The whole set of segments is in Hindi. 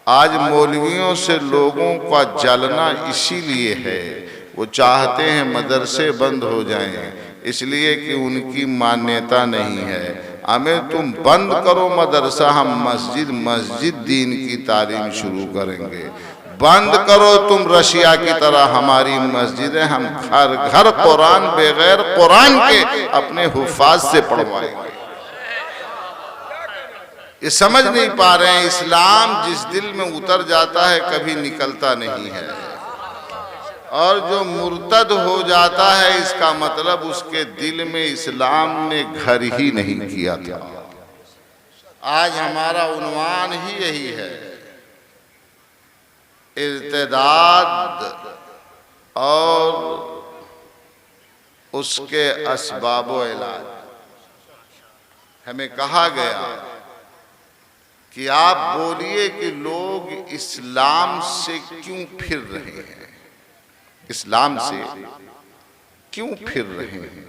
आज मौलवियों से लोगों का जलना इसीलिए है, वो चाहते हैं मदरसे बंद हो जाएं, इसलिए कि उनकी मान्यता नहीं है। हमें तुम बंद करो मदरसा, हम मस्जिद दीन की तालीम शुरू करेंगे। बंद करो तुम रशिया की तरह हमारी मस्जिदें, हम घर घर कुरान बगैर कुरान के अपने हुफ्फाज से पढ़वाएंगे। ये समझ नहीं पा रहे हैं, इस्लाम जिस दिल में उतर जाता है कभी निकलता नहीं है, और जो मुर्तद हो जाता है इसका मतलब उसके दिल में इस्लाम ने घर ही नहीं किया था। आज हमारा उन्वान ही यही है, इर्तिदाद और उसके असबाबो इलाज। हमें कहा गया कि आप बोलिए कि लोग इस्लाम से क्यों फिर रहे हैं, इस्लाम से क्यों फिर रहे हैं।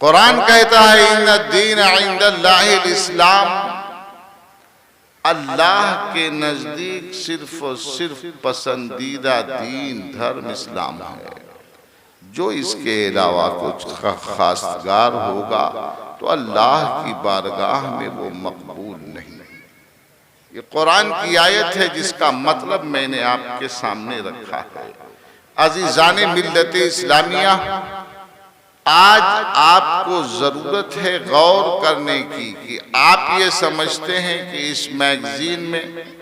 कुरान कहता है इन्ना दीन इंदल्लाहिल इस्लाम, अल्लाह के नजदीक सिर्फ और सिर्फ पसंदीदा दीन धर्म इस्लाम है। जो इसके अलावा कुछ खासगार होगा तो अल्लाह की बारगाह में वो मकबूल नहीं। ये कुरान की आयत है जिसका मतलब मैंने आपके सामने रखा है। अज़ीज़ाने मिल्लत इस्लामिया, आज आपको जरूरत है गौर करने की कि आप ये समझते हैं कि इस मैगजीन में,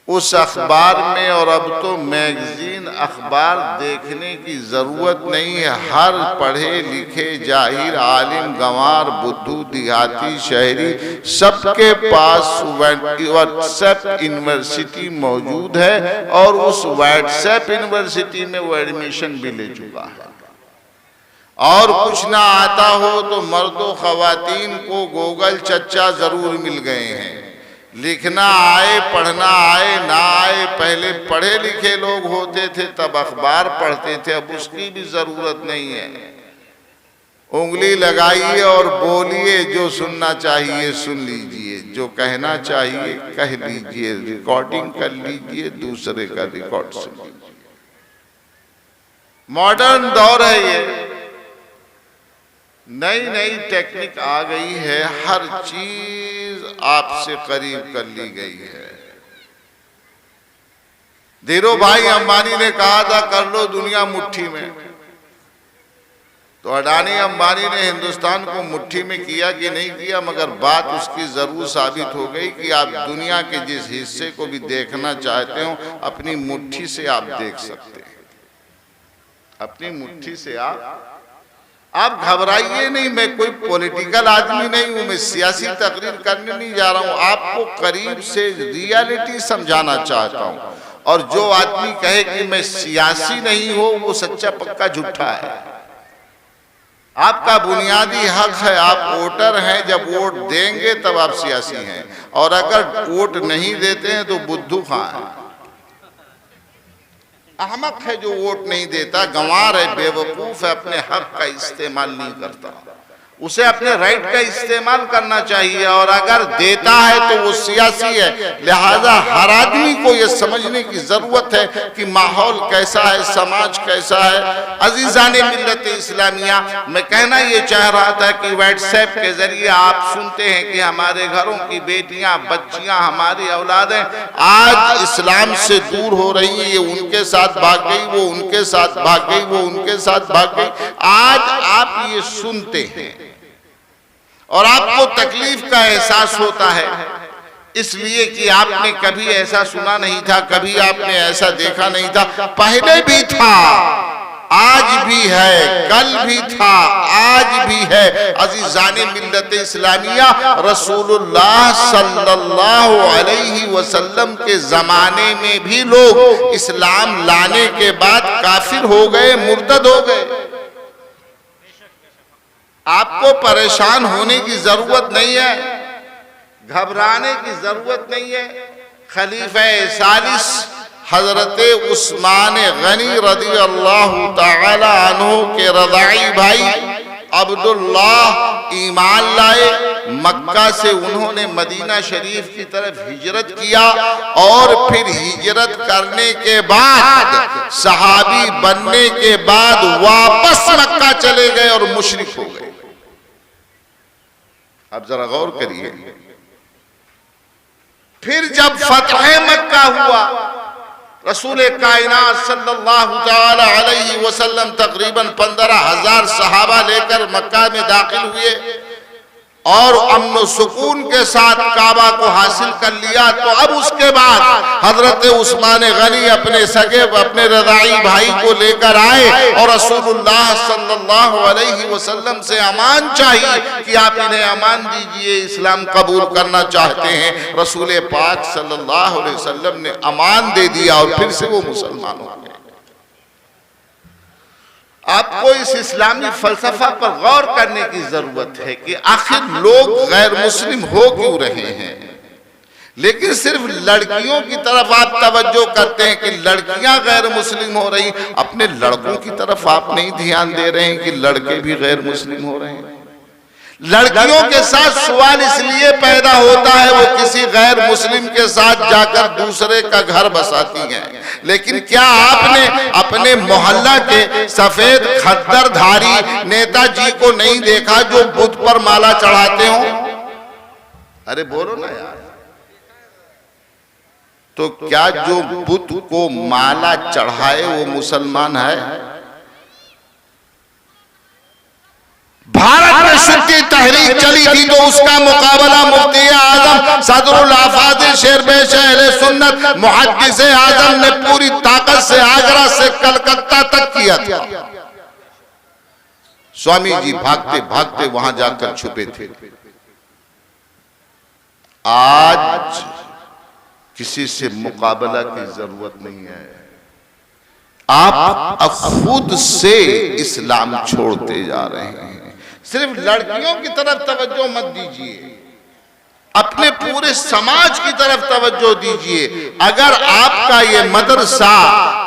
उस अखबार में, और अब तो मैगजीन अखबार देखने की जरूरत नहीं है। हर पढ़े लिखे जाहिर आलिम गंवार बुद्धू देहाती शहरी सबके पास व्हाट्सएप यूनिवर्सिटी मौजूद है, और उस व्हाट्सएप यूनिवर्सिटी में वो एडमिशन भी ले चुका है। और कुछ ना आता हो तो मर्दों खवातीन को गूगल चच्चा जरूर मिल गए हैं। लिखना आए पढ़ना आए ना आए, पहले पढ़े लिखे लोग होते थे तब अखबार पढ़ते थे, अब उसकी भी जरूरत नहीं है। उंगली लगाइए और बोलिए, जो सुनना चाहिए सुन लीजिए, जो कहना चाहिए कह लीजिए, रिकॉर्डिंग कर लीजिए, दूसरे का रिकॉर्ड सुन लीजिए। मॉडर्न दौर है ये, नई नई टेक्निक आ गई है, हर चीज आपसे करीब कर ली गई है। धीरू भाई अंबानी ने कहा था कर लो दुनिया मुट्ठी में, तो अडानी अंबानी ने हिंदुस्तान को मुट्ठी में किया कि नहीं किया, मगर बात उसकी जरूर साबित हो गई कि आप दुनिया के जिस हिस्से को भी देखना चाहते हो अपनी मुट्ठी से आप देख सकते हैं, अपनी मुट्ठी से आप घबराइए नहीं। मैं कोई पॉलिटिकल आदमी नहीं हूं, मैं सियासी तकरीर करने नहीं जा रहा हूं, आपको करीब से रियलिटी समझाना चाहता हूं। और जो आदमी कहे कि मैं सियासी नहीं हूं वो सच्चा पक्का झूठा है। आपका बुनियादी हक है, आप वोटर हैं, जब वोट देंगे तब आप सियासी हैं, और अगर वोट नहीं देते हैं तो बुद्धू खां है, अहमक है जो वोट नहीं देता, गंवार है, बेवकूफ है, अपने हक का इस्तेमाल नहीं करता। उसे अपने राइट का इस्तेमाल करना चाहिए, और अगर देता है तो वो सियासी है। लिहाजा हर आदमी को ये समझने की जरूरत है कि माहौल कैसा है, समाज कैसा है। अजीजाने मिल्लत इस्लामिया, मैं कहना ये चाह रहा था कि व्हाट्सएप के जरिए आप सुनते हैं कि हमारे घरों की बेटियां बच्चियां, हमारी औलादें आज इस्लाम से दूर हो रही है। ये उनके साथ भाग गई, वो उनके साथ भाग गई, वो उनके साथ भाग गई। आज आप ये सुनते हैं और आपको तकलीफ का एहसास होता है, इसलिए कि आपने कभी ऐसा सुना नहीं था, कभी आपने ऐसा देखा नहीं था। पहले भी था, आज भी है, कल भी था, आज भी है। अज़ीज़ाने मिल्लत इस्लामिया, रसूलुल्लाह सल्लल्लाहु अलैहि वसल्लम के जमाने में भी लोग इस्लाम लाने के बाद काफिर हो गए, मुर्तद हो गए। आपको परेशान होने की जरूरत नहीं है, घबराने की जरूरत नहीं है। खलीफा सालिस हजरत उस्मान गनी रज़ी अल्लाहु ताला अन्हु के रज़ाई भाई अब्दुल्लाह ईमान लाए, मक्का से उन्होंने मदीना शरीफ की तरफ हिजरत किया और फिर हिजरत करने के बाद सहाबी बनने के बाद वापस मक्का चले गए और मुशरिक हो गए। अब जरा गौर करिए, फिर जब फतह मक्का हुआ, रसूल कायनात सल्लल्लाहु ताला अलैहि वसल्लम तकरीबन 15,000 सहाबा लेकर मक्का में दाखिल हुए और अमन सुकून के साथ काबा को हासिल कर लिया। तो अब उसके बाद हजरत उस्मान गनी अपने सगे अपने रज़ाई भाई को लेकर आए और रसूलुल्लाह सल्लल्लाहु अलैहि वसल्लम से अमान चाहिए कि आप इन्हें अमान दीजिए, इस्लाम कबूल करना चाहते हैं। रसूल पाक सल्लल्लाहु अलैहि वसल्लम ने अमान दे दिया और फिर से वो मुसलमान हो गए। आपको इस इस्लामी फलसफा पर गौर करने की जरूरत है कि आखिर लोग गैर मुस्लिम हो क्यों रहे हैं, लेकिन सिर्फ लड़कियों की तरफ आप तवज्जो करते हैं कि लड़कियां गैर मुस्लिम हो रही, अपने लड़कों की तरफ आप नहीं ध्यान दे रहे हैं कि लड़के भी गैर मुस्लिम हो रहे हैं। लड़कियों के साथ सवाल इसलिए पैदा होता है वो किसी गैर मुस्लिम के साथ जाकर दूसरे का घर बसाती हैं, लेकिन क्या आपने अपने मोहल्ला के सफेद खद्दरधारी नेताजी को नहीं देखा जो बुत पर माला चढ़ाते हो? अरे बोलो ना यार। तो क्या जो बुत को माला चढ़ाए वो मुसलमान है? भारत में शुक्की तहरीक चली थी तो उसका मुकाबला मुफ्ती आजम सदरुल आफाज़ शेरबेश अहले सुन्नत मुहद्दिस आजम ने पूरी ताकत से आगरा से कलकत्ता तक किया था। स्वामी जी भागते भागते वहां जाकर छुपे थे। आज किसी से मुकाबला की जरूरत नहीं है, आप खुद से इस्लाम छोड़ते जा रहे हैं। सिर्फ लड़कियों की तरफ तवज्जो मत दीजिए, अपने पूरे समाज की तरफ तवज्जो दीजिए। अगर आपका ये मदरसा,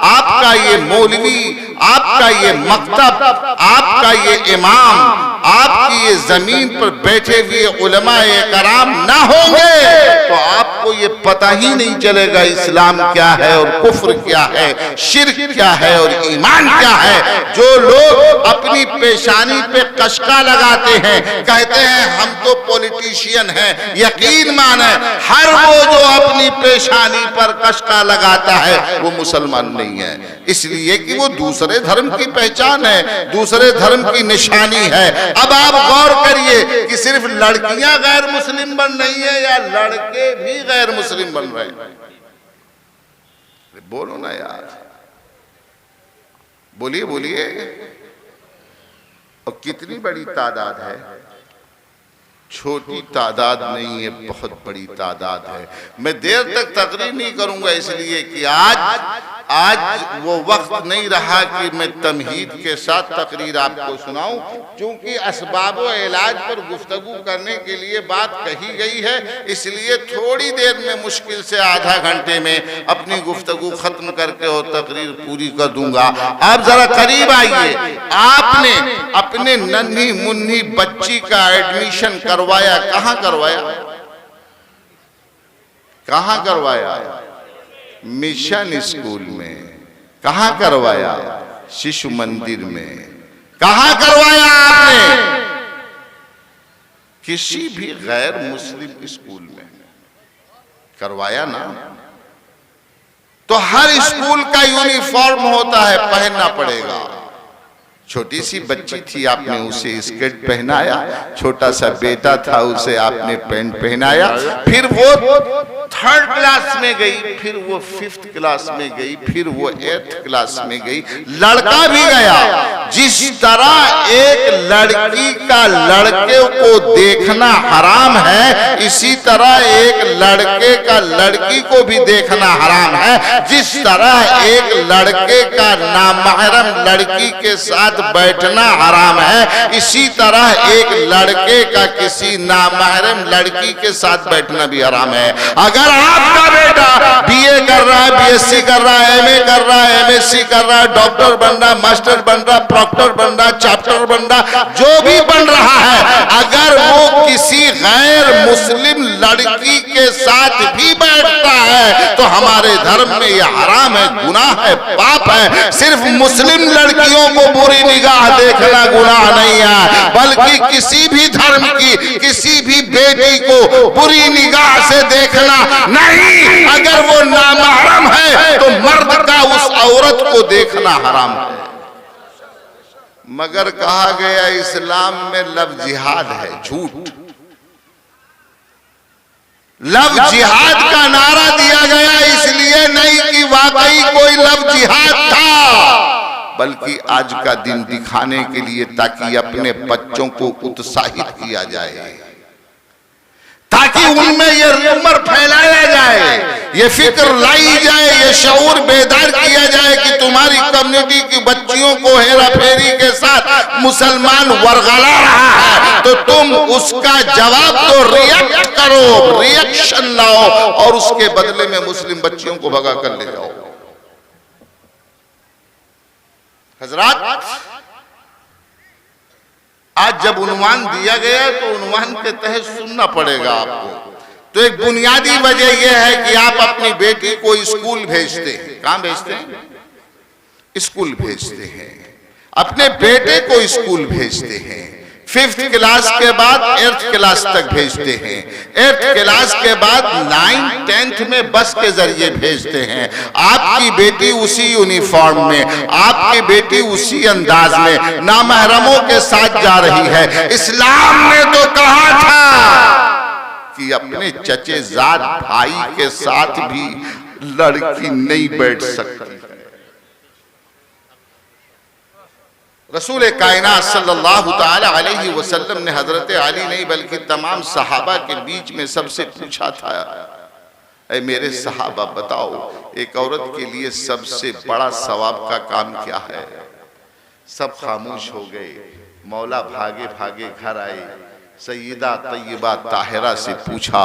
आपका ये मौलवी, आपका ये मकतब, आपका ये इमाम, आपकी ये जमीन पर बैठे हुए उलमाए कराम ना होंगे तो आपको ये पता ही नहीं चलेगा इस्लाम क्या है और कुफ्र क्या है, शिर्क क्या है और ईमान क्या है। जो लोग अपनी पेशानी पे कशका लगाते हैं, कहते हैं हम तो पॉलिटिशियन हैं, यकीन माने हर वो जो अपनी पेशानी पर कशका लगाता है वो मुसलमान नहीं है, इसलिए कि वो दूसरे धर्म की पहचान है, दूसरे धर्म की निशानी है। अब आप गौर करिए कि सिर्फ लड़कियां गैर मुस्लिम बन रही है या लड़के भी गैर मुस्लिम बन रहे हैं? बोलो ना यार, बोलिए बोलिए। और कितनी बड़ी तादाद है, छोटी तादाद नहीं है, बहुत बड़ी तादाद है। मैं देर तक तकरीर नहीं करूंगा इसलिए कि आज वो वक्त नहीं रहा कि मैं तमहीद के साथ तकरीर आपको सुनाऊं, क्योंकि असबाब व इलाज पर गुफ्तगू करने के लिए बात कही गई है, इसलिए थोड़ी देर में मुश्किल से आधा घंटे में अपनी गुफ्तगू खत्म करके और तकरीर पूरी कर दूंगा। आप जरा करीब आइए। आपने अपने नन्ही मुन्नी बच्ची का एडमिशन करवाया, कहां करवाया? कहां करवाया? मिशन स्कूल में। कहां करवाया? शिशु मंदिर में। कहां करवाया आपने? किसी भी गैर मुस्लिम स्कूल में करवाया ना? तो हर स्कूल का यूनिफॉर्म होता है, पहनना पड़ेगा। छोटी सी बच्ची थी, आपने उसे स्कर्ट पहनाया, छोटा सा बेटा था उसे आपने पैंट पहनाया, फिर वो 3rd क्लास में गई, फिर वो 5th क्लास में गई, फिर वो 8th क्लास में गई, लड़का भी गया। जिस तरह एक लड़की का लड़के को देखना हराम है, इसी तरह एक लड़के का लड़की को भी देखना हराम है। जिस तरह एक लड़के का नामहरम लड़की के साथ साथ बैठना हराम है, इसी तरह एक लड़के का किसी नामहरम लड़की के साथ बैठना भी हराम है। अगर आपका बेटा बीए कर रहा है, बीएससी कर रहा है, एमए कर रहा है, एमएससी कर रहा है, डॉक्टर बन रहा, मास्टर बन रहा, प्रॉक्टर बन रहा, चैप्टर बन रहा, जो भी बन रहा है, अगर वो किसी गैर मुस्लिम लड़की के साथ भी बैठता है तो हमारे धर्म में यह हराम है, गुनाह है, पाप है। सिर्फ मुस्लिम लड़कियों को बुरी निगाह देखना गुनाह नहीं है, बल्कि किसी भी धर्म की किसी भी बेटी को बुरी निगाह से देखना नहीं। अगर वो नामहरम है तो मर्द का उस औरत को देखना हराम है। मगर कहा गया इस्लाम में लव जिहाद है, झूठ। लव जिहाद का नारा दिया गया इसलिए नहीं कि वाकई कोई लव जिहाद था, बल्कि आज का दिन दिखाने के लिए, ताकि अपने बच्चों को उत्साहित किया जाए, ताकि उनमें ये रूमर फैलाया जाए, ये फिक्र लाई जाए, ये शऊर बेदार किया जाए कि तुम्हारी कम्युनिटी की बच्चियों को हेरा फेरी के साथ मुसलमान वरगला रहा है, तो तुम उसका जवाब तो रिएक्ट करो, रिएक्शन लाओ और उसके बदले में मुस्लिम बच्चियों को भगा कर ले जाओ। हजरात, आज जब उन्वान दिया गया तो उन्वान के तहत सुनना पड़ेगा आपको। तो एक बुनियादी वजह यह है कि आप अपनी बेटी को स्कूल भेजते हैं। कहां भेजते हैं? स्कूल भेजते हैं। अपने बेटे को स्कूल भेजते हैं। 5th क्लास के बाद 8th क्लास तक भेजते हैं। 8th क्लास के बाद 9th 10th में बस के जरिए भेजते हैं। आपकी बेटी उसी यूनिफॉर्म में, आपकी बेटी उसी अंदाज में नामहरमों के साथ जा रही है। इस्लाम ने तो कहा था कि अपने चचेजाद भाई के साथ भी लड़की नहीं बैठ सकती। रसूल कायनात सल्लल्लाहु ताला अलैहि वसल्लम ने हजरत अली नहीं बल्कि तमाम सहाबा के बीच में सबसे पूछा था, ऐ मेरे सहाबा बताओ, एक औरत के लिए सबसे बड़ा सवाब का काम क्या है? सब खामोश हो गए। मौला भागे भागे घर आए, सैयदा तय्यबा ताहिरा से पूछा,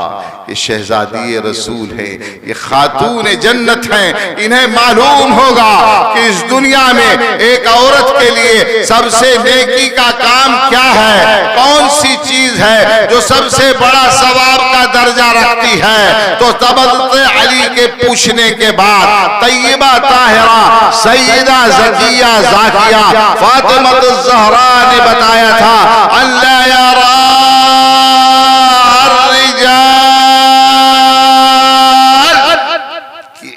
ये शहजादी रसूल है, ये खातून जन्नत हैं, इन्हें मालूम होगा कि इस दुनिया में एक औरत के लिए सबसे नेकी का काम क्या है, कौन सी चीज है जो सबसे बड़ा सवाब का दर्जा रखती है। तो तबत अली के पूछने के बाद तय्यबा ताहिरा, सैयदा ज़किया ज़ाकिया, फातिमा ज़हरा ने बताया था, अल्लाह यारा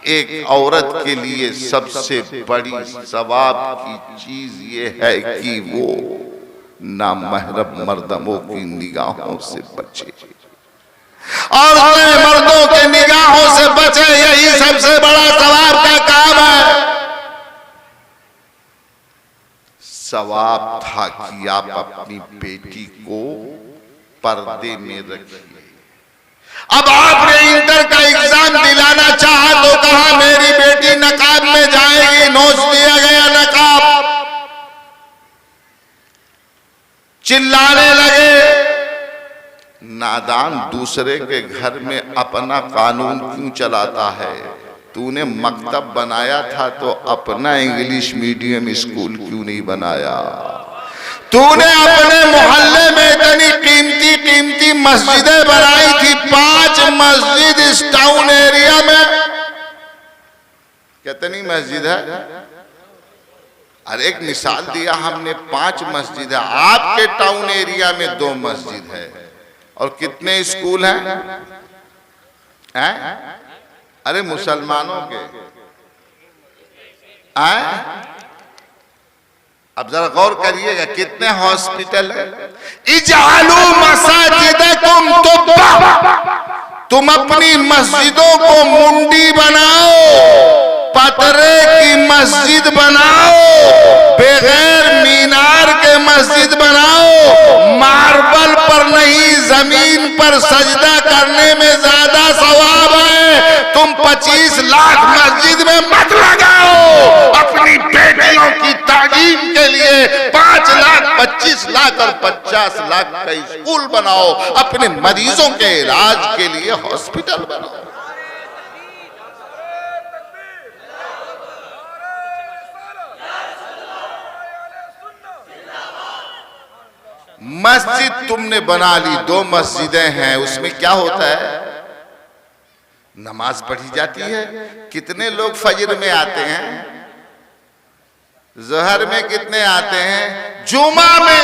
एक औरत के लिए सबसे बड़ी सवाब की चीज ये है कि वो नामहरम मर्दों की निगाहों से बचे और मर्दों के निगाहों से बचे। यही सबसे बड़ा सवाब का काम है। सवाब था कि आप अपनी बेटी को पर्दे में रखिए। अब आपने इंटर का एग्जाम दिलाना चाहा तो कहा मेरी बेटी नकाब में जाएगी, नोच दिया गया नकाब। चिल्लाने लगे, नादान दूसरे के घर में अपना कानून क्यों चलाता है? तूने मकतब बनाया था तो अपना इंग्लिश मीडियम स्कूल क्यों नहीं बनाया? तूने अपने मोहल्ले में इतनी कीमती कीमती मस्जिदें बनाई थी, 5 मस्जिद इस टाउन एरिया में। कितनी मस्जिद है? अरे एक मिसाल दिया हमने, 5 मस्जिद है। आपके टाउन एरिया में 2 मस्जिद है और कितने स्कूल हैं? अरे मुसलमानों के अब जरा गौर करिएगा, कितने हॉस्पिटल है। इजालू मसाजिदकुम तुब्बा, तुम अपनी मस्जिदों को मुंडी बनाओ, पतरे की मस्जिद बनाओ, बगैर मीनार के मस्जिद बनाओ। मार्बल पर नहीं, जमीन पर सजदा करने में ज्यादा सवाब है। तुम 25 लाख मस्जिद में मत लगाओ। अपनी बेटियों की तालीम के लिए 5 लाख 25 लाख और 50 लाख का स्कूल बनाओ, अपने मरीजों के इलाज के लिए हॉस्पिटल बनाओ। मस्जिद तुमने बना ली, 2 मस्जिदें हैं, उसमें क्या होता है? नमाज पढ़ी जाती है। कितने लोग फजर में आते हैं, ज़ोहर में कितने आते हैं, जुमा में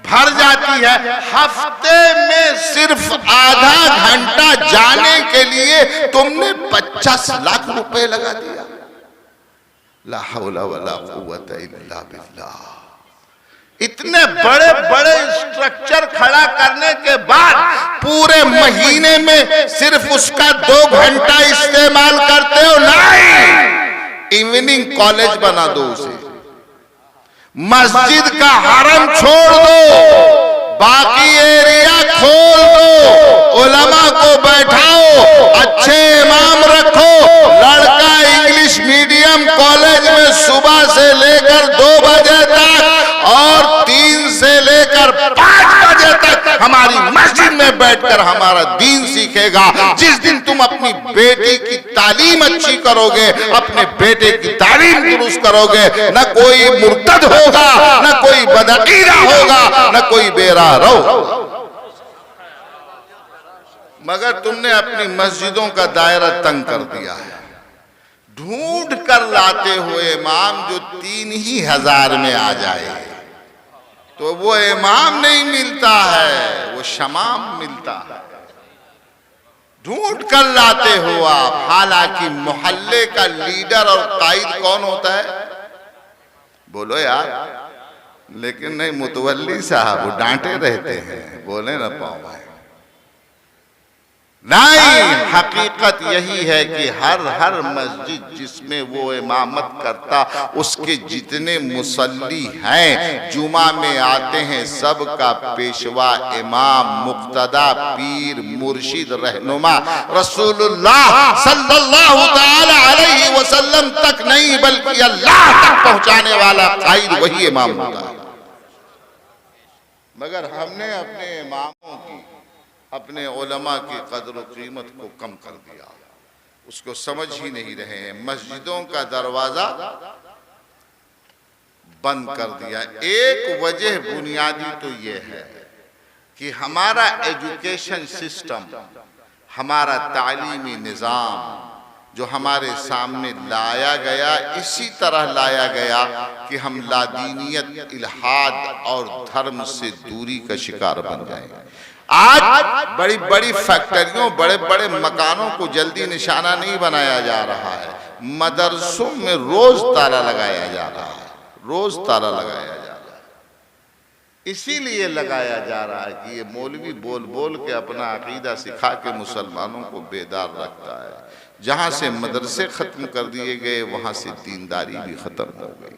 भर जाती है। हफ्ते में सिर्फ आधा घंटा जाने के लिए तुमने 50 लाख रुपए लगा दिया। ला हौला वला कुव्वता इल्ला बिल्लाह। इतने बड़े बड़े स्ट्रक्चर खड़ा करने के बाद पूरे महीने में सिर्फ उसका 2 घंटा इस्तेमाल करते हो? नहीं, इवनिंग कॉलेज बना दो उसे। मस्जिद का हरम छोड़ दो, बाकी एरिया खोल दो, उलमा को बैठाओ, अच्छे इमाम रखो, लड़का इंग्लिश मीडियम कॉलेज में सुबह से लेकर 2 बजे तक और 3 से लेकर 5 बजे तक हमारी मस्जिद में बैठकर हमारा दीन सीखेगा। जिस दिन तुम अपनी बेटी की तालीम अच्छी करोगे, अपने बेटे की तालीम दुरुस्त करोगे, न कोई मुर्तद होगा, न कोई बदअकीदा होगा, न कोई बेरारो। मगर तुमने अपनी मस्जिदों का दायरा तंग कर दिया है। ढूंढ कर लाते हुए इमाम जो 3,000 में आ जाए, तो वो इमाम नहीं मिलता है, वो शमाम मिलता है। ढूंढ कर लाते हो आप। हालांकि मोहल्ले का लीडर और कायद कौन होता है? बोलो यार। लेकिन नहीं, मुतवल्ली साहब वो डांटे रहते हैं, बोले ना पाओ भाई। नहीं, हकीकत यही है कि हर मस्जिद जिसमें वो इमामत करता, उसके जितने मुसल्ली हैं जुमा में आते हैं, सबका पेशवा, इमाम, मुक्तदा, पीर, मुर्शिद, रहनुमा रसूलुल्लाह सल्लल्लाहु ताला अलैहि वसल्लम तक नहीं बल्कि अल्लाह तक पहुंचाने वाला कायद वही इमाम होता है। मगर हमने अपने इमामों की, अपने उलमा की कदर कीमत को कम कर दिया, उसको समझ ही नहीं रहे हैं। मस्जिदों का दरवाजा बंद कर दिया। एक वजह बुनियादी तो ये है कि हमारा एजुकेशन सिस्टम, हमारा तालीमी निज़ाम जो हमारे सामने लाया गया, इसी तरह लाया गया कि हम लादीनियत, इल्हाद और धर्म से दूरी का शिकार बन जाएंगे। आज बड़ी बड़ी फैक्ट्रियों, बड़े बड़े मकानों को जल्दी निशाना नहीं बनाया जा रहा है, मदरसों में रोज ताला लगाया जा रहा है, रोज ताला लगाया जा रहा है। इसीलिए लगाया जा रहा है कि ये मौलवी बोल बोल के अपना अकीदा सिखा के मुसलमानों को बेदार रखता है। जहां से मदरसे खत्म कर दिए गए, वहां से दीनदारी भी खत्म हो गई,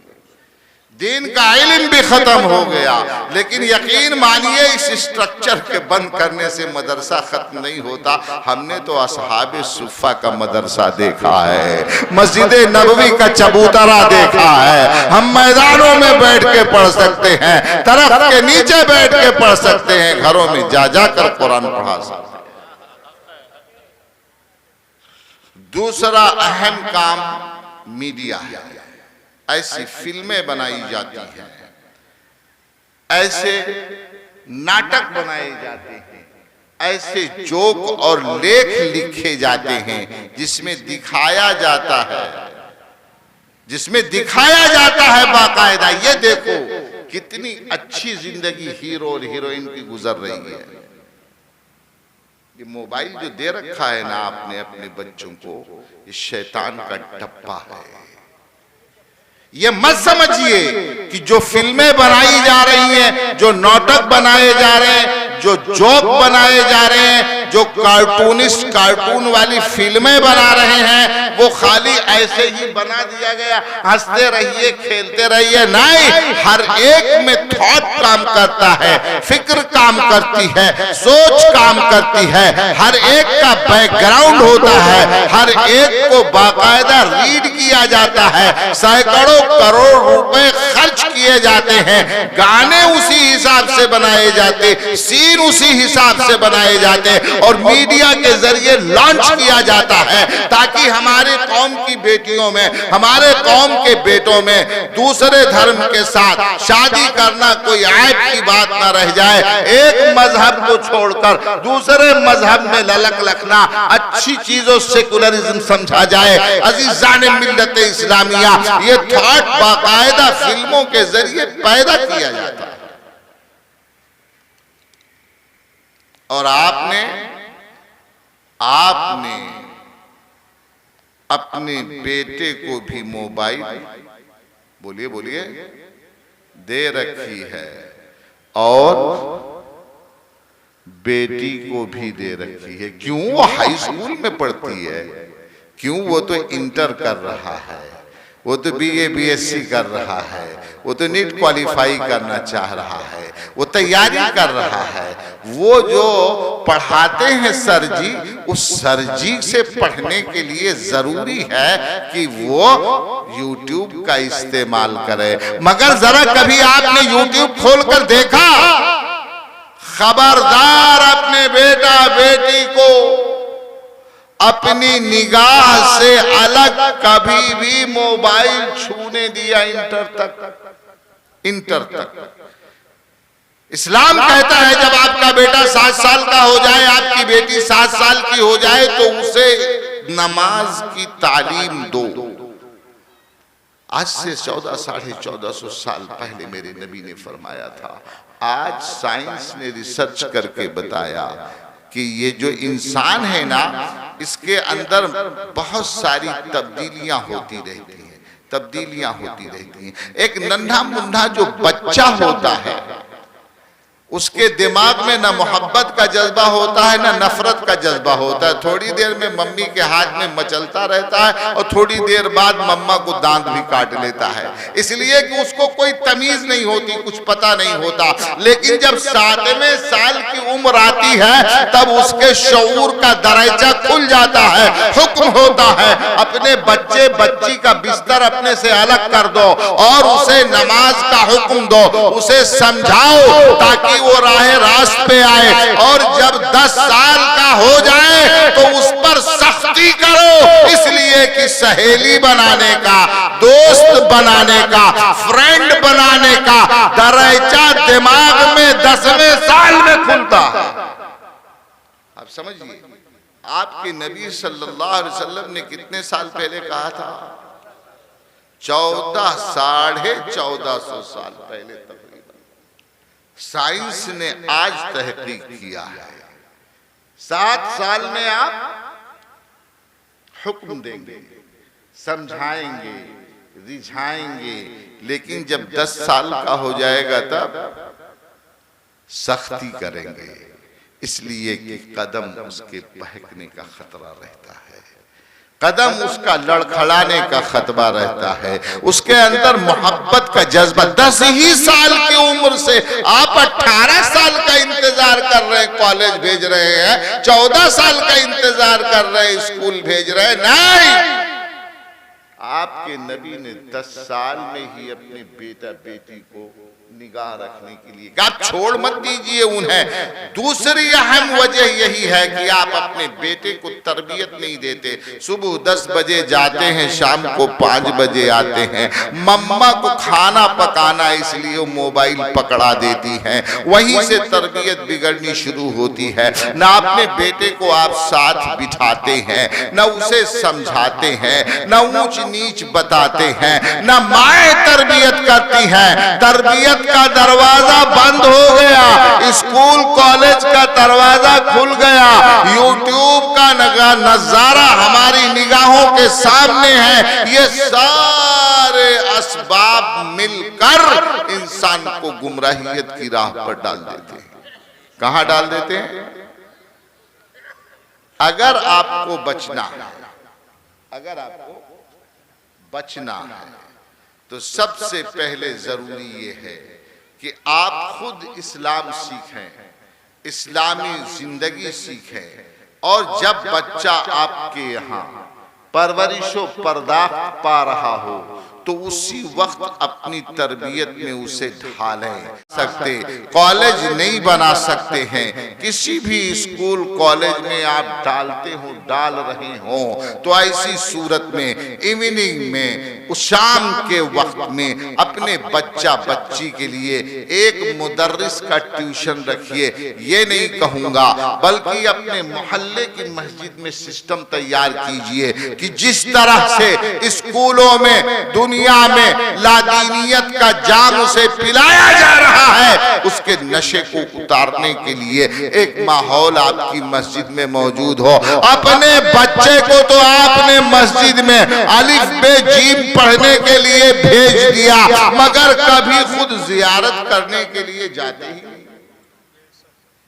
दीन का इल्म भी खत्म हो गया। लेकिन यकीन मानिए, इस स्ट्रक्चर के बंद करने से मदरसा खत्म नहीं होता। हमने तो असहाबे सुफ़ा का मदरसा देखा है, मस्जिद नबवी का चबूतरा देखा है। हम मैदानों में बैठ के पढ़ सकते हैं, तरफ के नीचे बैठ के पढ़ सकते हैं, घरों में जा जाकर कुरान पढ़ा सकते हैं। दूसरा अहम काम मीडिया है। ऐसी फिल्में बनाई जाती हैं, ऐसे नाटक बनाए जाते हैं, ऐसे जोक और लेख लिखे जाते हैं जिसमें दिखाया जाता है बाकायदा, ये देखो कितनी अच्छी जिंदगी हीरो और हीरोइन की गुजर रही है। ये मोबाइल जो दे रखा है ना आपने अपने बच्चों को, ये शैतान का टप्पा है। ये मत समझिए कि जो फिल्में बनाई जा रही हैं, जो नाटक बनाए जा रहे हैं, जो जोक बनाए जा रहे हैं, हैं जो कार्टूनिस्ट कार्टून वाली फिल्में बना रहे हैं, वो खाली ऐसे ही बना दिया गया, हंसते रहिए खेलते रहिए, नहीं, हर एक में थॉट काम करता है, फिक्र काम करती है, सोच काम करती है, हर एक का बैकग्राउंड होता है, हर एक को बाकायदा रीड किया जाता है, सैकड़ों करोड़ रुपए खर्च किए जाते हैं, गाने उसी हिसाब से बनाए जाते, सीन उसी हिसाब से बनाए जाते और मीडिया के जरिए लॉन्च किया जाता है ताकि हमारे कौम की बेटियों में, हमारे कौम के बेटों में दूसरे धर्म के साथ शादी करना कोई ऐब की बात ना रह जाए। एक मजहब को छोड़कर दूसरे मजहब में ललक रखना अच्छी चीजों सेकुलरिज्म समझा जाए। अजीजान मिल्लत इस्लामिया, ये थॉट बाकायदा फिल्मों के जरिए पैदा किया जाता है। और आपने अपने बेटे को भी मोबाइल, बोलिए बोलिए, दे रखी है और बेटी को भी दे रखी है। क्यों? वो हाई स्कूल में पढ़ती है, क्यों? वो तो इंटर कर रहा है, वो तो बीए बीएससी कर रहा है, वो तो नीट क्वालिफाई करना चाह रहा है, वो तैयारी कर रहा है। वो जो पढ़ाते हैं सर जी, उस सर जी से पढ़ने के लिए जरूरी है कि वो YouTube का इस्तेमाल करे। मगर जरा कभी आपने YouTube खोलकर देखा? खबरदार अपने बेटा बेटी को अपनी निगाह से अलग कभी भी मोबाइल छूने दिया इंटर तक। इस्लाम कहता है जब आपका बेटा 7 साल का हो जाए, आपकी बेटी 7 साल की हो जाए, तो उसे नमाज की तालीम दो। आज से 14 साढ़े 1400 साल पहले मेरे नबी ने फरमाया था। आज साइंस ने रिसर्च करके बताया कि ये जो इंसान है ना, इसके अंदर बहुत सारी तब्दीलियां होती रहती हैं। एक नन्हा मुन्ना जो बच्चा होता है, उसके दिमाग में ना मोहब्बत का जज्बा होता है ना नफरत का जज्बा होता है। थोड़ी देर में मम्मी के हाथ में मचलता रहता है और थोड़ी देर बाद मम्मा को दांत भी काट लेता है, इसलिए कि उसको कोई तमीज नहीं होती, कुछ पता नहीं होता। लेकिन जब 7वें साल की उम्र आती है, तब उसके शऊर का दरवाजा खुल जाता है। हुक्म होता है अपने बच्चे बच्ची का बिस्तर अपने से अलग कर दो और उसे नमाज का हुक्म दो, उसे समझाओ ताकि वो राह रास्त पे आए। और जब 10 साल का हो जाए तो उस पर सख्ती करो, इसलिए कि सहेली बनाने का, दोस्त बनाने का, फ्रेंड बनाने का दरवाजा दिमाग में 10वें साल में खुलता है। आप समझिए, आपके नबी सल्लल्लाहु अलैहि वसल्लम ने कितने साल पहले कहा था? 14 साढ़े 1400 साल पहले तकरीबन। साइंस ने आज तहकीक किया है 7 साल में आप हुक्म देंगे, समझाएंगे, रिझाएंगे, लेकिन जब 10 साल का हो जाएगा तब सख्ती करेंगे, इसलिए कि कदम उसके बहकने का खतरा रहता है, कदम उसका लड़खड़ाने का खतरा रहता है, उसके अंदर मोहब्बत का जज्बा। 10 ही साल की उम्र से आप 18 साल का इंतजार कर रहे हैं, कॉलेज भेज रहे हैं, 14 साल का इंतजार कर रहे हैं, स्कूल भेज रहे हैं। नहीं, आपके नबी ने 10 साल में ही अपने बेटा बेटी को निगाह रखने के लिए आप छोड़ मत दीजिए उन्हें। दूसरी अहम वजह यही है कि आप अपने बेटे को तरबियत नहीं देते। सुबह 10 बजे जाते हैं, शाम को 5 बजे आते हैं, मम्मा को खाना पकाना इसलिए मोबाइल पकड़ा देती हैं, वहीं से तरबियत बिगड़नी शुरू होती है। ना अपने बेटे को आप साथ बिठाते हैं, ना उसे समझाते हैं, ना ऊंच नीच बताते हैं, ना माएँ तरबियत करती हैं। तरबियत का दरवाजा बंद हो गया, स्कूल कॉलेज का दरवाजा खुल गया, यूट्यूब का नजारा हमारी निगाहों के सामने है। ये सारे असबाब मिलकर इंसान को गुमराहियत की राह पर डाल देते हैं। कहां डाल देते हैं? अगर आपको बचना है, अगर आपको बचना है तो सबसे पहले जरूरी ये है कि आप खुद इस्लाम सीखें, इस्लामी जिंदगी सीखें। और जब बच्चा आपके यहाँ परवरिशो पर्दाफ्त पा रहा हो तो उसी वक्त अपनी तरबियत में उसे ढालें। सकते कॉलेज नहीं बना सकते हैं, किसी भी स्कूल कॉलेज में आप डालते हो, डाल रहे हो, तो ऐसी सूरत में इवनिंग में उस शाम के वक्त में अपने बच्चा बच्ची के लिए एक मुदर्रिस का ट्यूशन रखिए। ये नहीं कहूंगा, बल्कि अपने मोहल्ले की मस्जिद में सिस्टम तैयार कीजिए कि जिस तरह से स्कूलों में दुनिया में लादीनियत का जाम उसे पिलाया जा रहा है, उसके नशे को उतारने के लिए एक माहौल आपकी मस्जिद में मौजूद हो। अपने बच्चे को तो आपने मस्जिद में अलिफ बे जीम पढ़ने के लिए भेज दिया, मगर कभी खुद जियारत करने के लिए जाते ही नहीं।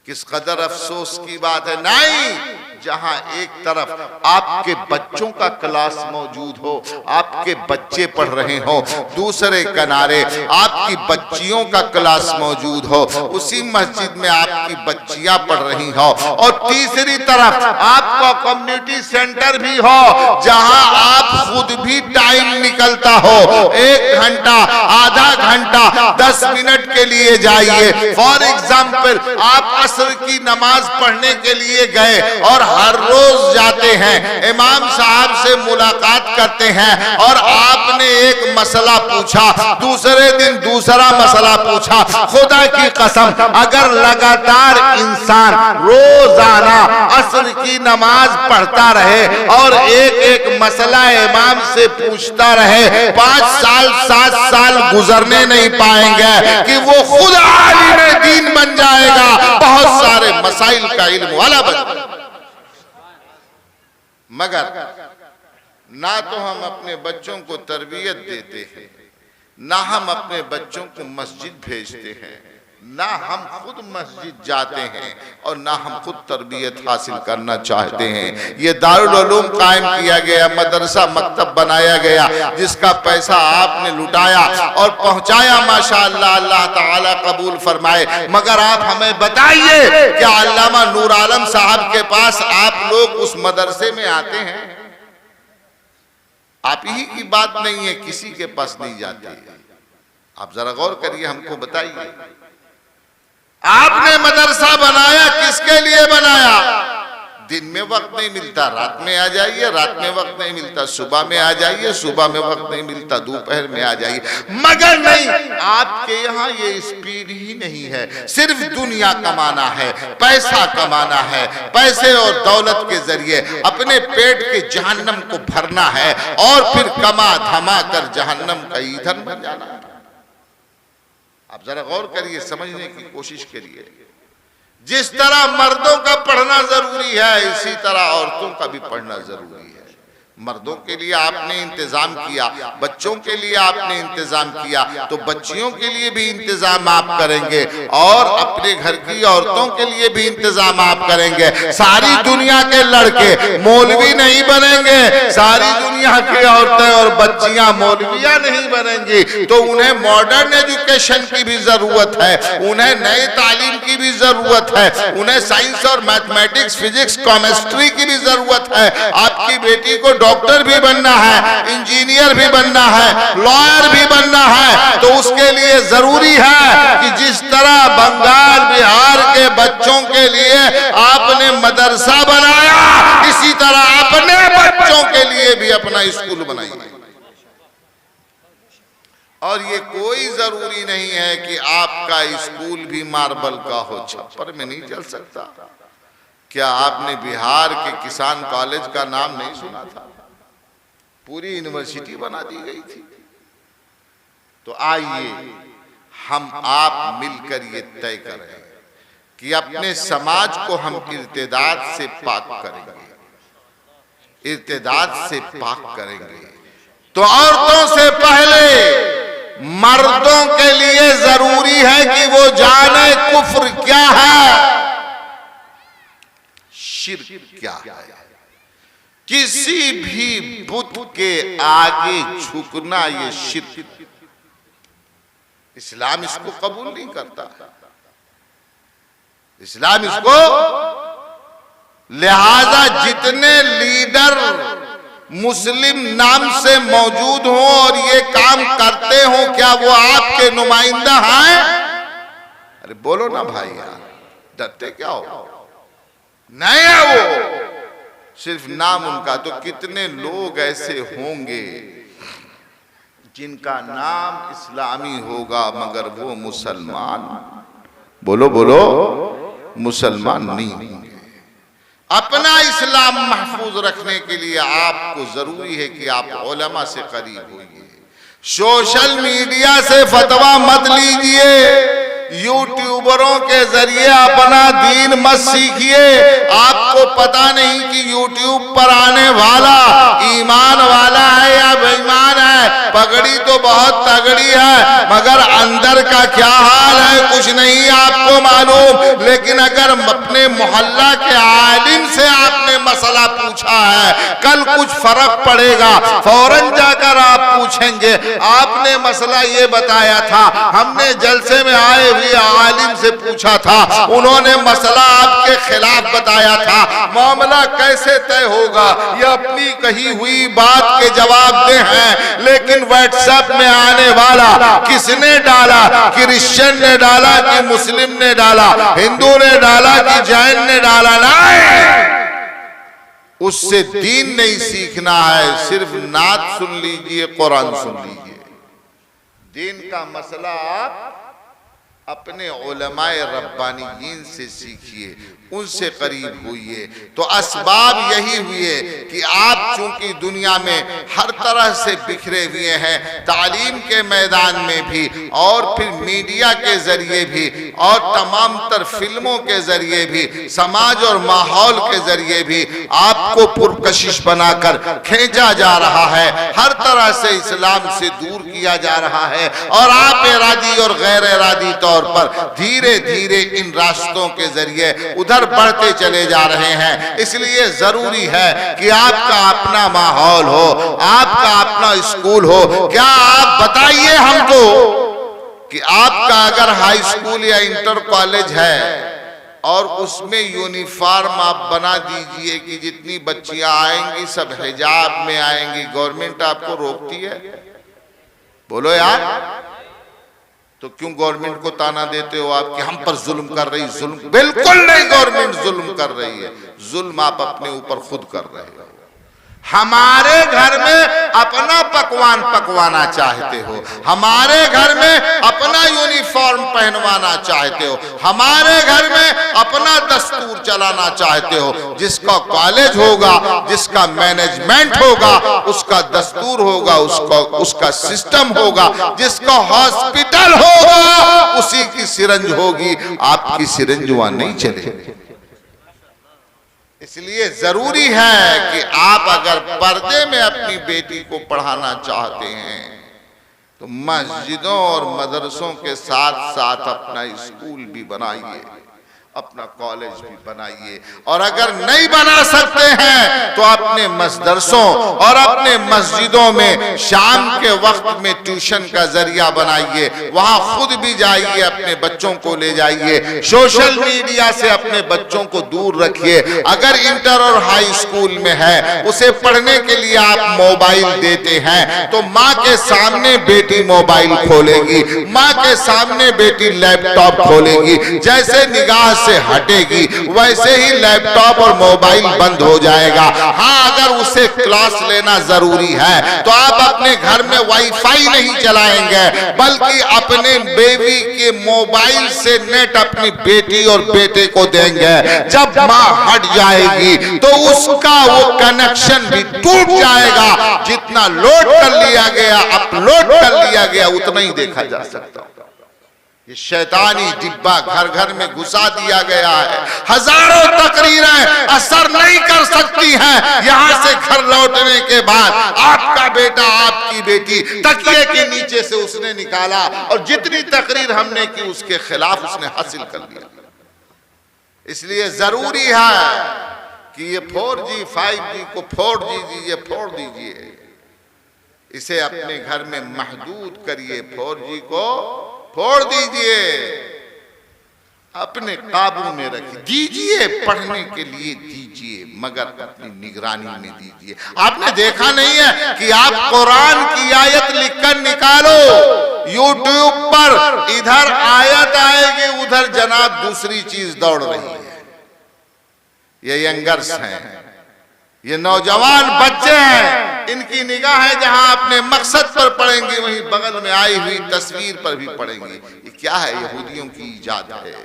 किस कदर अफसोस की बात है। नहीं, जहां एक तरफ आपके बच्चों का क्लास मौजूद हो, आपके बच्चे पढ़ रहे हो, दूसरे किनारे आपकी बच्चियों का क्लास मौजूद हो, उसी मस्जिद में आपकी बच्चियां पढ़ रही हो, और तीसरी तरफ आपका कम्युनिटी सेंटर भी हो जहां आप खुद भी टाइम निकलता हो, 1 घंटा, आधा घंटा, 10 मिनट के लिए जाइए। फॉर एग्जाम्पल आप असर की नमाज पढ़ने के लिए गए और हर रोज जाते हैं, इमाम साहब से मुलाकात करते हैं और आपने एक मसला पूछा, दूसरे दिन दूसरा मसला पूछा। खुदा की कसम, अगर लगातार इंसान रोजाना असर की नमाज पढ़ता रहे और एक एक मसला इमाम से पूछता रहे, 5 साल 7 साल गुजरने नहीं पाएंगे कि वो खुद आलिम दीन बन जाएगा, बहुत सारे मसाइल का इल्म वाला बन जाएगा। मगर ना तो हम अपने बच्चों को तरबियत देते हैं, ना हम अपने बच्चों को मस्जिद भेजते हैं, ना हम खुद मस्जिद जाते हैं, और ना हम खुद तरबियत हासिल करना चाहते हैं। ये दारुल उलूम कायम किया गया, मदरसा मकतब बनाया गया, जिसका पैसा आपने लुटाया और पहुंचाया, माशाअल्लाह, अल्लाह ताला कबूल फरमाए। मगर आप हमें बताइए क्या अल्लामा नूर आलम साहब के पास आप लोग उस मदरसे में आते हैं? आप ही की बात नहीं है, किसी के पास नहीं जाते। आप जरा गौर करिए, हमको बताइए, आपने मदरसा बनाया किसके लिए बनाया? दिन में वक्त नहीं मिलता, रात में आ जाइए, रात में वक्त नहीं मिलता, सुबह में आ जाइए, सुबह में वक्त नहीं मिलता, दोपहर में आ जाइए। मगर नहीं, आपके यहाँ ये स्पीड ही नहीं है, सिर्फ दुनिया कमाना है, पैसा कमाना है, पैसे और दौलत के जरिए अपने पेट के जहन्नम को भरना है और फिर कमा धमा कर जहन्नम का ईंधन बन जाना है। आप जरा गौर करिए, समझने की कोशिश करिए। जिस तरह मर्दों का पढ़ना जरूरी है, इसी तरह औरतों का भी पढ़ना जरूरी है। मर्दों के लिए आपने इंतजाम किया, बच्चों के लिए आपने इंतजाम किया, तो बच्चियों के लिए भी इंतजाम आप करेंगे और अपने घर की औरतों के लिए भी इंतजाम आप करेंगे। सारी दुनिया के लड़के मौलवी नहीं बनेंगे, सारी दुनिया की औरतें और बच्चियां मौलविया नहीं बनेंगी, तो उन्हें मॉडर्न एजुकेशन की भी जरूरत है, उन्हें नई तालीम की भी जरूरत है, उन्हें साइंस और मैथमेटिक्स, फिजिक्स, केमिस्ट्री की भी जरूरत है। आपकी बेटी को डॉक्टर भी बनना है, इंजीनियर भी बनना है, लॉयर भी बनना है, तो उसके लिए जरूरी है कि जिस तरह बंगाल बिहार के बच्चों के लिए आपने मदरसा बनाया, इसी तरह अपने बच्चों के लिए भी अपना स्कूल बनाइए। और ये कोई जरूरी नहीं है कि आपका स्कूल भी मार्बल का हो, छप्पर में नहीं चल सकता। क्या आपने बिहार के किसान कॉलेज का नाम नहीं सुना था? पूरी यूनिवर्सिटी बना दी गई थी। तो आइए हम आप मिलकर ये तय करें कि अपने समाज को हम इर्तिदाद से पाक करेंगे, इर्तिदाद से पाक करेंगे। तो औरतों से पहले मर्दों के लिए जरूरी है कि वो जाने कुफ्र क्या है, शिर्क क्या है। किसी भी बुत के आगे झुकना ये शिर्क, इस्लाम इसको कबूल नहीं करता। इस्लाम इसको, लिहाजा जितने लीडर मुस्लिम नाम से मौजूद हो और ये काम करते हो, क्या वो आपके नुमाइंदा हैं? अरे बोलो ना भाई यार, डरते क्या हो? नहीं है वो, सिर्फ नाम उनका। तो कितने लोग ऐसे होंगे जिनका नाम इस्लामी होगा मगर वो मुसलमान, बोलो बोलो, मुसलमान नहीं होंगे। अपना इस्लाम महफूज रखने के लिए आपको जरूरी है कि आप उलमा से करीब होइए। सोशल मीडिया से फतवा मत लीजिए, यूट्यूबरों के जरिए अपना दीन मत सीखिए। आपको पता नहीं कि यूट्यूब पर आने वाला ईमान वाला है या बेईमान है। पगड़ी तो बहुत तगड़ी है मगर अंदर का क्या हाल है कुछ नहीं आपको मालूम। लेकिन अगर अपने मोहल्ला के आलिम से आपने मसला पूछा है, कल कुछ फर्क पड़ेगा, फौरन जाकर आप पूछेंगे आपने मसला ये बताया था, हमने जलसे में आए हुए आलिम से पूछा था, उन्होंने मसला आपके खिलाफ बताया था, मामला कैसे तय होगा? ये अपनी कही हुई बात के जवाब दे हैं। लेकिन व्हाट्सएप में आने वाला किसने डाला? क्रिश्चियन ने डाला कि मुस्लिम ने डाला, हिंदू ने डाला कि जैन ने डाला? नहीं, उससे दीन नहीं सीखना है, सिर्फ नात सुन लीजिए, कुरान सुन लीजिए। दीन का मसला आप अपने उलमाए रब्बानीयीन से सीखिए, उनसे करीब होइए। तो असबाब यही हुए कि आप चूंकि दुनिया में हर तरह से बिखरे हुए हैं, तालीम के मैदान में भी और फिर मीडिया के जरिए भी और तमाम तर फिल्मों के जरिए भी, समाज और माहौल के जरिए भी आपको पुरकशिश बनाकर खींचा जा रहा है, हर तरह से इस्लाम से दूर किया जा रहा है। और आप इरादी और गैर इरादी तौर पर धीरे धीरे इन रास्तों के जरिए उधर बढ़ते चले जा रहे हैं। इसलिए जरूरी है कि आपका अपना माहौल हो, आपका अपना स्कूल हो। क्या आप बताइए हमको कि आपका अगर हाई स्कूल या इंटर कॉलेज है और उसमें यूनिफॉर्म आप बना दीजिए कि जितनी बच्चियां आएंगी सब हिजाब में आएंगी, गवर्नमेंट आपको रोकती है? बोलो यार, तो क्यों गवर्नमेंट को ताना देते हो आप कि हम पर जुल्म कर रही? जुल्म बिल्कुल नहीं, गवर्नमेंट जुल्म कर रही है। जुल्म आप अपने ऊपर खुद कर रहे हो। हमारे घर में अपना पकवान पकवाना चाहते हो, हमारे घर में अपना यूनिफॉर्म पहनवाना चाहते हो, हमारे घर में अपना दस्तूर चलाना चाहते हो। जिसका कॉलेज होगा, जिसका मैनेजमेंट होगा, उसका दस्तूर होगा, उसका सिस्टम होगा, जिसका हॉस्पिटल होगा उसी की सिरंज होगी, आपकी सिरंज वहां नहीं चलेगी। इसलिए जरूरी है कि आप अगर पर्दे में अपनी बेटी को पढ़ाना चाहते हैं तो मस्जिदों और मदरसों के साथ साथ अपना स्कूल भी बनाइए, अपना कॉलेज भी बनाइए। और अगर नहीं बना सकते हैं तो अपने मदरसों और अपने मस्जिदों में शाम के वक्त में ट्यूशन का जरिया बनाइए, वहां खुद भी जाइए, अपने बच्चों को ले जाइए। सोशल मीडिया से अपने बच्चों को दूर रखिए। अगर इंटर और हाई स्कूल में है, उसे पढ़ने के लिए आप मोबाइल देते हैं तो माँ के सामने बेटी मोबाइल खोलेगी, माँ के सामने बेटी लैपटॉप खोलेगी। जैसे निगाह से हटेगी वैसे ही लैपटॉप और मोबाइल बंद हो जाएगा। हाँ, अगर उसे क्लास लेना जरूरी है तो आप अपने घर में वाईफाई नहीं चलाएंगे बल्कि अपने बेबी के मोबाइल से नेट अपनी बेटी और बेटे को देंगे। जब माँ हट जाएगी तो उसका वो कनेक्शन भी टूट जाएगा। जितना लोड कर लिया गया, अपलोड कर लिया गया, उतना ही देखा जा सकता। ये शैतानी डिब्बा घर घर में घुसा दिया गया है। हजारों तकरीरें असर नहीं कर सकती हैं। यहां से घर लौटने के बाद आपका बेटा, आपकी बेटी तकिए के नीचे से उसने निकाला और जितनी तकरीर हमने की उसके खिलाफ उसने हासिल कर लिया। इसलिए जरूरी है कि ये 4G 5G को फोड़ दीजिए, इसे अपने घर में महदूद करिए, 4G को फोड़ दीजिए, अपने काबू में रखिए, दीजिए पढ़ने के लिए दीजिए, मगर अपनी निगरानी में दीजिए। आपने देखा नहीं है कि आप कुरान की आयत लिखकर निकालो यूट्यूब पर, इधर आयत आएगी, उधर जनाब दूसरी चीज दौड़ रही है। ये यंगर्स हैं, ये नौजवान बच्चे हैं, इनकी निगाहें जहां अपने मकसद पर पड़ेंगी वहीं बगल में आई हुई तस्वीर पर भी पड़ेंगी। ये क्या है? यहूदियों की इजाद है,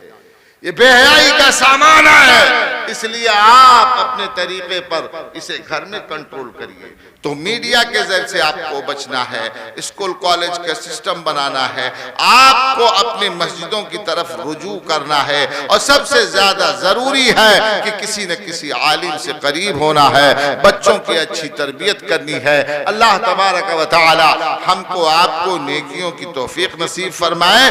ये बेहयाई का सामान है। इसलिए आप अपने तरीके पर इसे घर में कंट्रोल करिए। तो मीडिया के जरिए से आपको बचना है, स्कूल कॉलेज का सिस्टम बनाना है, आपको अपनी मस्जिदों की तरफ रुजू करना है, और सबसे ज्यादा जरूरी है कि किसी न किसी आलिम से करीब होना है, बच्चों की अच्छी तरबियत करनी है। अल्लाह तबारक व तआला हमको आपको नेकियों की तौफीक नसीब फरमाए।